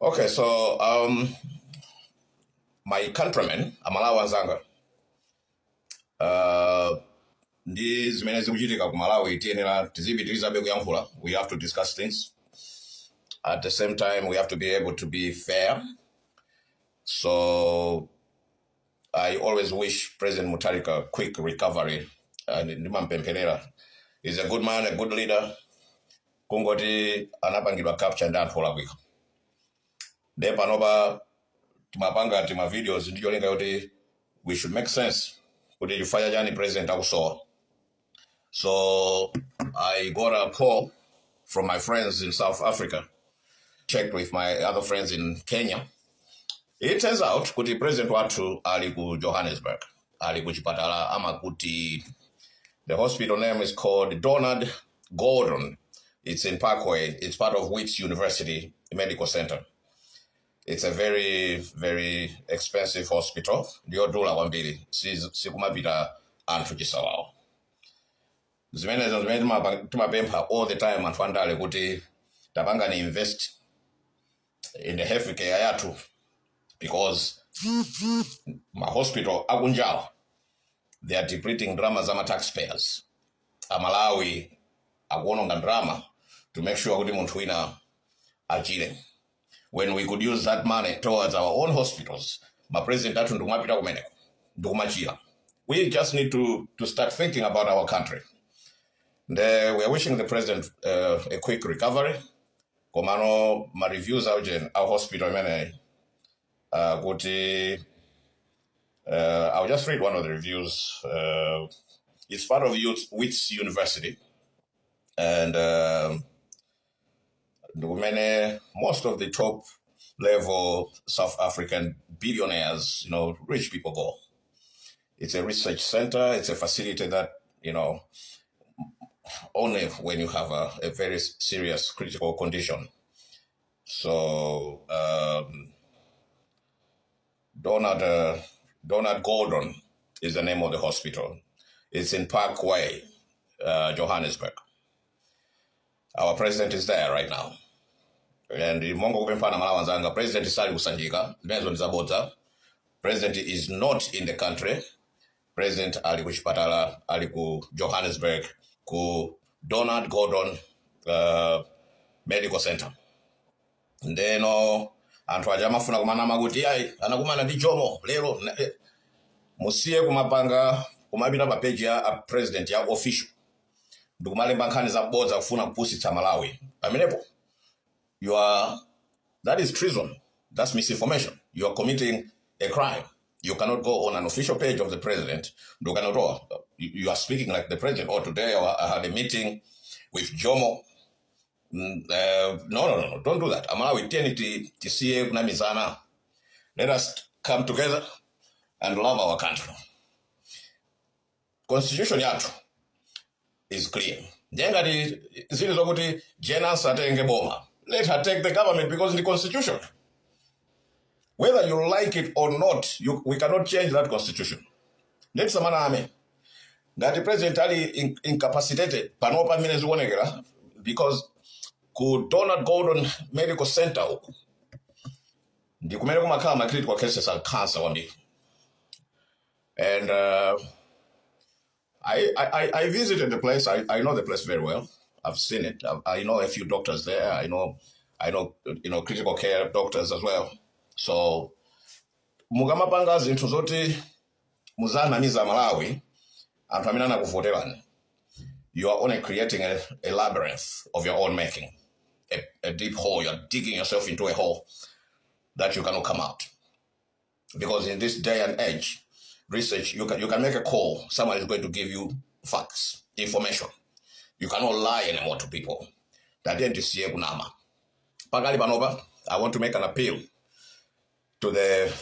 Okay, so my countrymen, Amalawi Zanga, ndi zimene zikuchitika ku Malawi tiyenera tizipitirizabe kuyankhula. We have to discuss things. At the same time, we have to be able to be fair. So I always wish President Mutharika a quick recovery. And ndimampempherera. He's a good man, a good leader. Kungoti anapangidwa capture ndi anthu olakwika. Nde panopa timapanga tima videos ndicho linga yoti we should make sense kuti chifaya chani president akusowa. So I got a call from my friends in South Africa, checked with my other friends in Kenya. It turns out kuti president wathu ali ku Johannesburg, ali kuchipatala ama kuti the hospital name is called Donald Gordon. It's in Parkway. It's part of Wits University Medical Center. It's a very, very expensive hospital. Ndiyo dola kwambiri. Sikumapita anthu chisawawo. Zimene timapempha all the time anthu andale kuti tapanga ni invest in the health care yathu because my hospital akunjawa. They are depleting drama zama taxpayers. Amalawi akuononga drama to make sure kuti munthu wina achire. When we could use that money towards our own hospitals, my president athu ndikumapita kumeneko, ndikumachira. We just need to start thinking about our country. And we are wishing the president a quick recovery. Komano my reviews out in our hospital Amene. I'll just read one of the reviews. It's part of Wits University, and most of the top level South African billionaires, rich people go. It's a research center. It's a facility that, only when you have a very serious critical condition. So Donald Gordon is the name of the hospital. It's in Parkway, Johannesburg. Our president is there right now. And Mongo kupempana Malawi Zanga, president is kusanjika, president is not in the country. President ali kuchipatala, ali ku Johannesburg, ku Donald Gordon Medical Center. Ndeno anthu aja amafuna kumanama kuti anakumana ndi Jomo lero musiye kumapita pa page ya president ya official ndikumalemba nkhani za bodza kufuna kupusitsa Malawi. Amenepo that is treason. That's misinformation. You are committing a crime. You cannot go on an official page of the president. You are speaking like the president. Or today I had a meeting with Jomo. No, don't do that. Amalawi TCA kunamizana. Let us come together and love our country. Constitution yathu is clear. Jengati zili zokuti Jenance atenge boma. Let her take the government because in the constitution. Whether you like it or not, we cannot change that constitution. Let samana ame. That the president ali incapacitated panopa mine zikuonekera because ku Donald Gordon Medical Center ndikumene kumakhala ma critical cases of cancer wambi. And I visited the place. I know the place very well. I've seen it. I know a few doctors there. I know critical care doctors as well. So mugamapanga zinthu zoti muzanamiza Malawi anthu amene anakuvoterani. You are only creating a labyrinth of your own making. A deep hole. You're digging yourself into a hole that you cannot come out. Because in this day and age, research, you can make a call. Someone is going to give you facts, information. You cannot lie anymore to people. That didn't see kunama. Pagali Banova, I want to make an appeal to the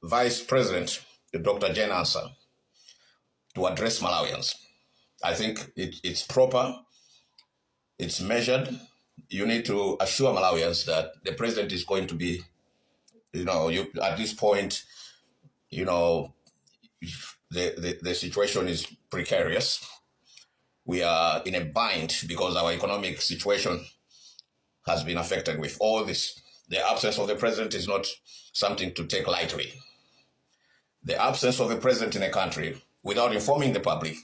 Vice President, Dr. Jenance, to address Malawians. I think it's proper, it's measured. You need to assure Malawians that the president is going to be, at this point, the situation is precarious. We are in a bind because our economic situation has been affected with all this The absence of the president is not something to take lightly. The absence of a president in a country without informing the public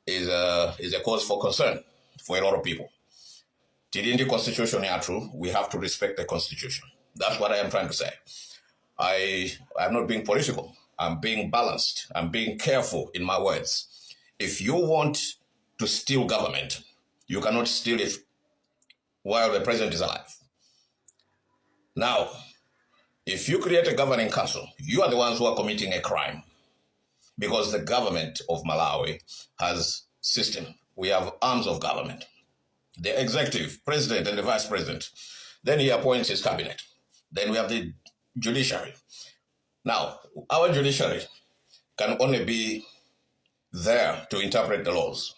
is a cause for concern for a lot of people. Tidindi constitution yathu, we have to respect the constitution. That's what I am trying to say. I'm not being political. I'm being balanced. I'm being careful in my words. If you want to steal government, you cannot steal it while the president is alive. Now, if you create a governing council, you are the ones who are committing a crime, because the government of Malawi has system. We have arms of government. The executive, president and the vice president. Then he appoints his cabinet. Then we have the judiciary. Now, our judiciary can only be there to interpret the laws.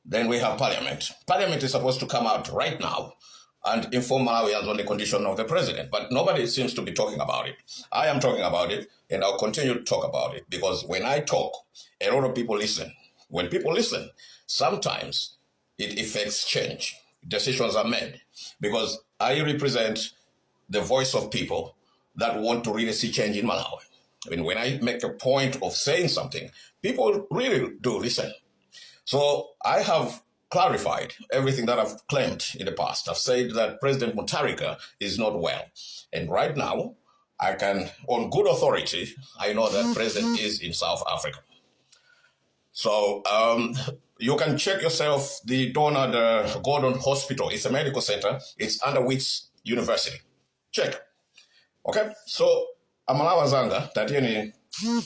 Then we have parliament. Parliament is supposed to come out right now and inform Malawians on the condition of the president, but nobody seems to be talking about it. I am talking about it, and I'll continue to talk about it, because when I talk, a lot of people listen. When people listen, sometimes it affects change. Decisions are made, because I represent the voice of people that want to really see change in Malawi. I mean, when I make a point of saying something, people really do listen. So I have clarified everything that I've claimed in the past. I've said that President Mutharika is not well. And right now, I can, on good authority, I know that President is in South Africa. So you can check yourself the Donald Gordon Hospital. It's a medical center. It's under which university? Check. Okay? So, amalawa zanga, tatieni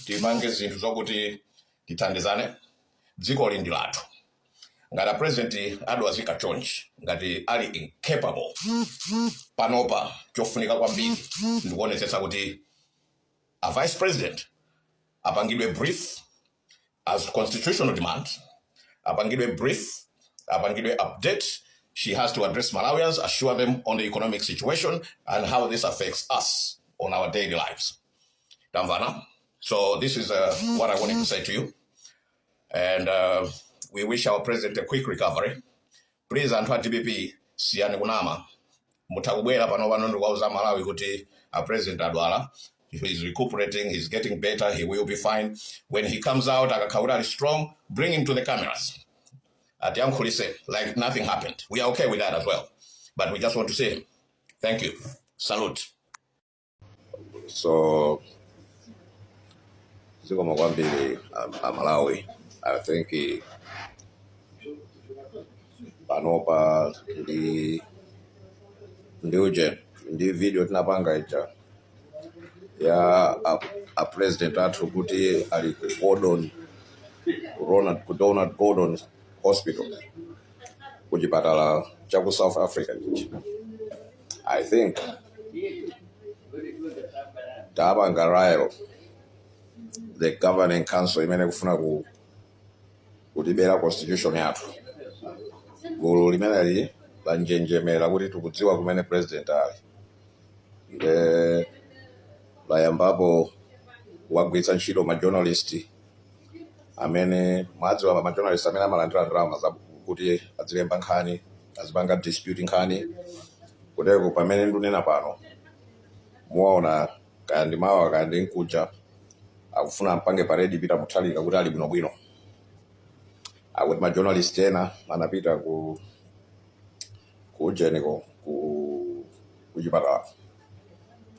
timange zinthu zokuti tithandizane dziko lindi lathu. Ngati president adwazika chonchi, ngati ali incapable, panopa chofunika kwambiri ndikuonetsetsa kuti a vice president apangidwe brief as constitutional demands, apangidwe brief, apangidwe update. She has to address Malawians, assure them on the economic situation and how this affects us on our daily lives. Damvana. So this is what I wanted to say to you. And we wish our president a quick recovery. Please, anthu TBP, siyani kunama. Mutakubwera pano pano wauza Malawi kuti a president adwala. He's recuperating, he's getting better, he will be fine. When he comes out, akakaurali strong, bring him to the cameras. At Yankulise, like nothing happened. We are okay with that as well. But we just want to see him. Thank you. Salute. So, Ziko Mwambili, Malawi, I think panopa ndi video tinapanga icha ya a president athu kuti ali ku Donald Gordon Hospital kuchipatala cha ku South Africa. I think tabanga the governing council imene kufuna kutibera constitution yathu gulu limene la njenjemera kuti tikudziwa kumene president ali layambapo wagwitsa ntchito ma journalist amene mwadziwa ma journalist amene amalandira ndalama za kuti azilemba nkhani, azipanga dispute nkhani, kuteko pamene ndunena pano muwaona kandi mawa kandi nkuja akufuna mpange paredi Peter Mutharika kuti ali bwinobwino. Akuti ma journalist ena anapita kujeneko kuchipatala.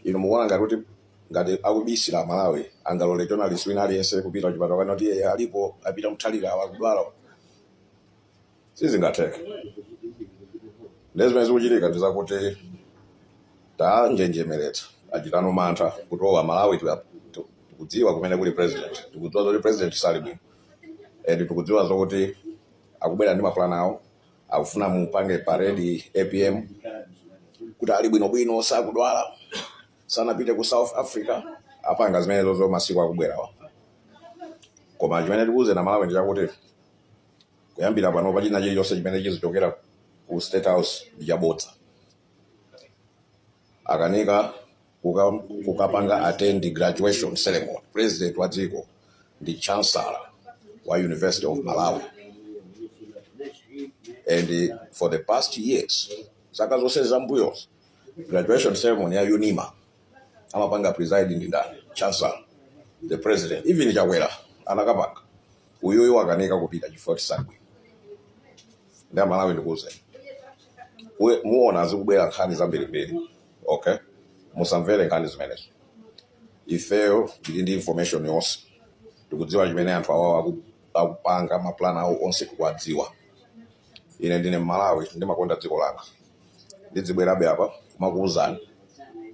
Ino mukuona ngati akubisira Malawi angalole journalist wina aliyense kupita kuchipatala kana kuti yeye alipo apita Mutharika akudwala. Sizingatheka. Lezimene zikuchitika ndizakuti tanjenjemeretsa achitano mantha kutowa Malawi tikudziwa kumene kuli president, tikudziwa kuti president sali bwino, and tikudziwa zokuti akubwera ndi maplan awo, akufuna mupange parade APM kuti ali bwinobwino sakudwala sanapite ku South Africa, apanga zimene zozo masiku akubwerawa. Koma chimene tikuze na Malawi ndichakuti kuyambira pano pachina chilichonse chimene chizichokera ku State House ndichabodza. Akanika kukapanga attend graduation ceremony, president wa dziko ndi chancellor wa University of Malawi. And for the past years, zaka zonse zambuyo graduation ceremony ya unima amapanga presiding ndi ndani chancellor, the president, even Chakwera anakapanga uyuyu akanika kupita chifukwa tisabwino. Ndi Malawi ndikuze muona azikubwera nkhani zambirimbiri, okay, musamvere nkhani zimenezo. Ifeyo tili ndi information yonse, tikudziwa chimene anthu awawa akupanga maplan awo onse tikuwadziwa. Ine ndine Malawi ndimakonda dziko langa, ndidzibwerabe apa kumakuwuzani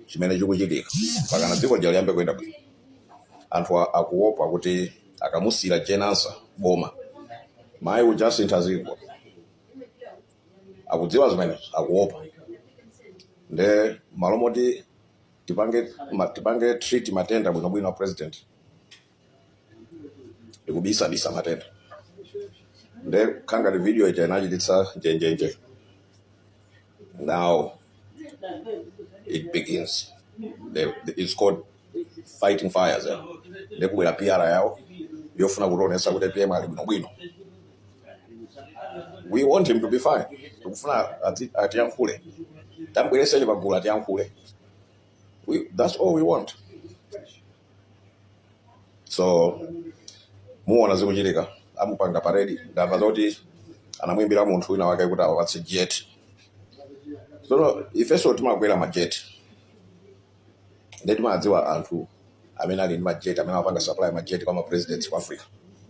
chimene chikuchitika pakana dziko liyambe kuyenda bwino. Anthu akuopa kuti akamusira jenansa boma mayi ujasintha ziko, akudziwa zimene akuopa. Nde malo moti tipange treat matenda bwinobwino president ikubisa matenda. Nde kanga the video ita inachititsa njenjenje. Now it begins. It's called fighting fires. Nde kubwera PR yawo yofuna kutonesa kuti PM ali bwinobwino. We want him to be fine. Tukufuna atiyankhule. Tambweresenje pagulu atiyankhule. That's all we want. So muona zikuchitika amupanga paredi ndamva zoti anamwimbira munthu wina wake kuti awapatse jet. So ifeso timakwera majet ndi timadziwa anthu amene ali ndi majet amene amapanga supply majet kwa presidents wa Africa.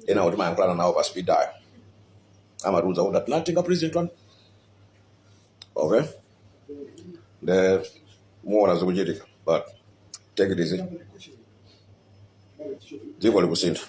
Ena kuti timayankhulana nawo pa speed dial amatiuza kuti tinatenga president one, okay. The muona zikuchitika, but take it easy. Dziko likusintha.